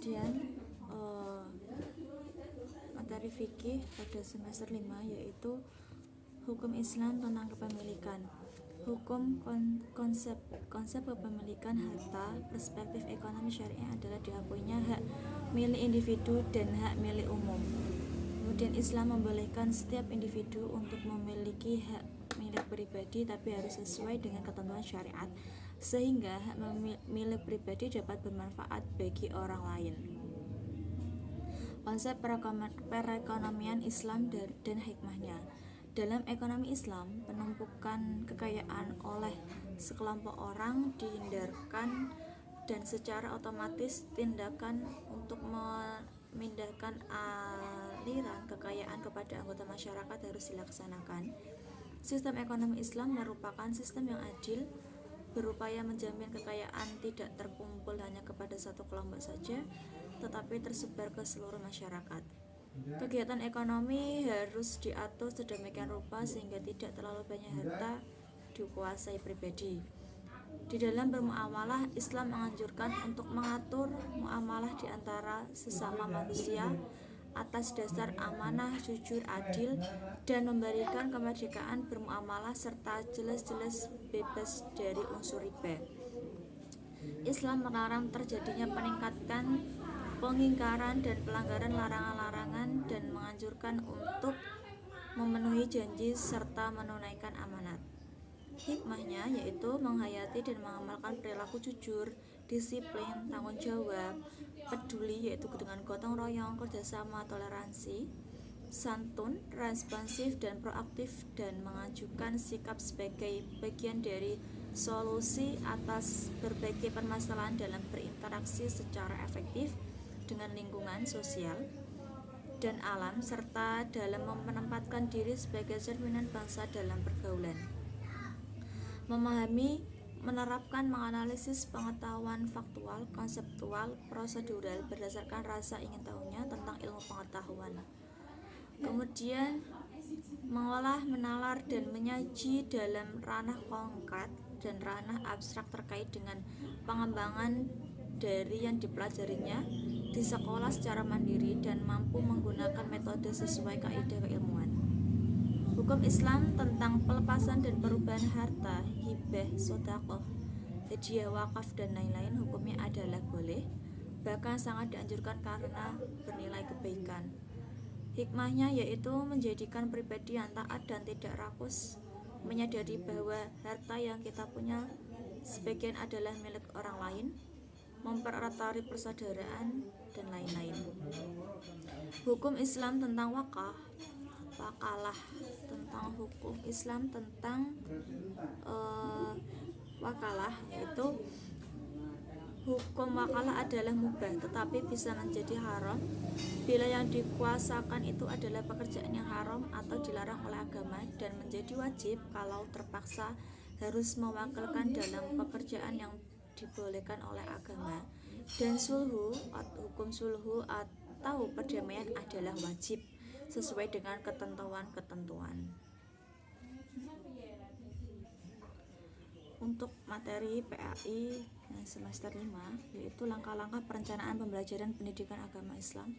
Kemudian materi fikih pada semester 5 yaitu hukum Islam tentang kepemilikan. Hukum konsep kepemilikan harta, perspektif ekonomi syariah adalah diakuinya hak milik individu dan hak milik umum. Kemudian Islam membolehkan setiap individu untuk memiliki hak milik pribadi, tapi harus sesuai dengan ketentuan syariat, sehingga hak milik pribadi dapat bermanfaat bagi orang lain. Konsep perekonomian Islam dan hikmahnya. Dalam ekonomi Islam, penumpukan kekayaan oleh sekelompok orang dihindarkan dan secara otomatis tindakan untuk memindahkan aliran kekayaan kepada anggota masyarakat harus dilaksanakan. Sistem ekonomi Islam merupakan sistem yang adil, berupaya menjamin kekayaan tidak terkumpul hanya kepada satu kelompok saja, tetapi tersebar ke seluruh masyarakat. Kegiatan ekonomi harus diatur sedemikian rupa sehingga tidak terlalu banyak harta dikuasai pribadi. Di dalam bermuamalah, Islam menganjurkan untuk mengatur muamalah di antara sesama manusia atas dasar amanah, jujur, adil, dan memberikan kemerdekaan bermuamalah serta jelas-jelas bebas dari unsur riba. Islam melarang terjadinya pengingkaran dan pelanggaran larangan-larangan dan menganjurkan untuk memenuhi janji serta menunaikan amanat. Hikmahnya yaitu menghayati dan mengamalkan perilaku jujur, disiplin, tanggung jawab, peduli yaitu dengan gotong royong, kerjasama, toleransi, santun, responsif dan proaktif, dan mengajukan sikap sebagai bagian dari solusi atas berbagai permasalahan dalam berinteraksi secara efektif dengan lingkungan sosial dan alam, serta dalam menempatkan diri sebagai cerminan bangsa dalam pergaulan. Memahami, menerapkan, menganalisis pengetahuan faktual, konseptual, prosedural berdasarkan rasa ingin tahunya tentang ilmu pengetahuan. Kemudian mengolah, menalar, dan menyaji dalam ranah konkret dan ranah abstrak terkait dengan pengembangan dari yang dipelajarinya di sekolah secara mandiri dan mampu menggunakan metode sesuai kaidah keilmuan. Hukum Islam tentang pelepasan dan perubahan harta, hibah, sedekah, hadiah, wakaf, dan lain-lain hukumnya adalah boleh, bahkan sangat dianjurkan karena bernilai kebaikan. Hikmahnya yaitu menjadikan pribadi yang taat dan tidak rakus, menyadari bahwa harta yang kita punya sebagian adalah milik orang lain, mempererat tali persaudaraan, dan lain-lain. Hukum Islam tentang wakalah, tentang hukum Islam tentang wakalah yaitu hukum wakalah adalah mubah tetapi bisa menjadi haram bila yang dikuasakan itu adalah pekerjaan yang haram atau dilarang oleh agama, dan menjadi wajib kalau terpaksa harus mewakilkan dalam pekerjaan yang dibolehkan oleh agama. Dan hukum sulhu atau perdamaian adalah wajib sesuai dengan ketentuan-ketentuan. Untuk materi PAI semester 5 yaitu langkah-langkah perencanaan pembelajaran pendidikan agama Islam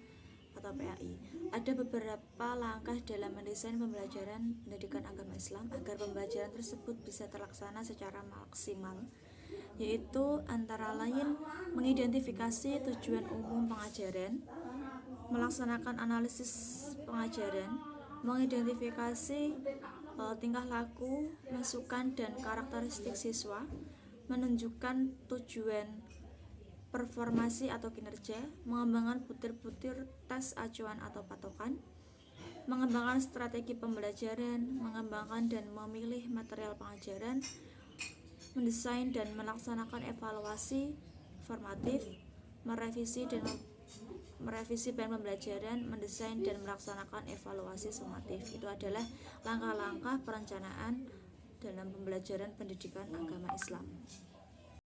atau PAI. Ada beberapa langkah dalam mendesain pembelajaran pendidikan agama Islam agar pembelajaran tersebut bisa terlaksana secara maksimal, yaitu antara lain mengidentifikasi tujuan umum pengajaran, melaksanakan analisis pengajaran, mengidentifikasi tingkah laku, masukan, dan karakteristik siswa, menunjukkan tujuan performasi atau kinerja, mengembangkan butir-butir tes acuan atau patokan, mengembangkan strategi pembelajaran, mengembangkan dan memilih material pengajaran, mendesain dan melaksanakan evaluasi formatif, merevisi plan pembelajaran, mendesain dan melaksanakan evaluasi sumatif. Itu adalah langkah-langkah perencanaan dalam pembelajaran pendidikan agama Islam.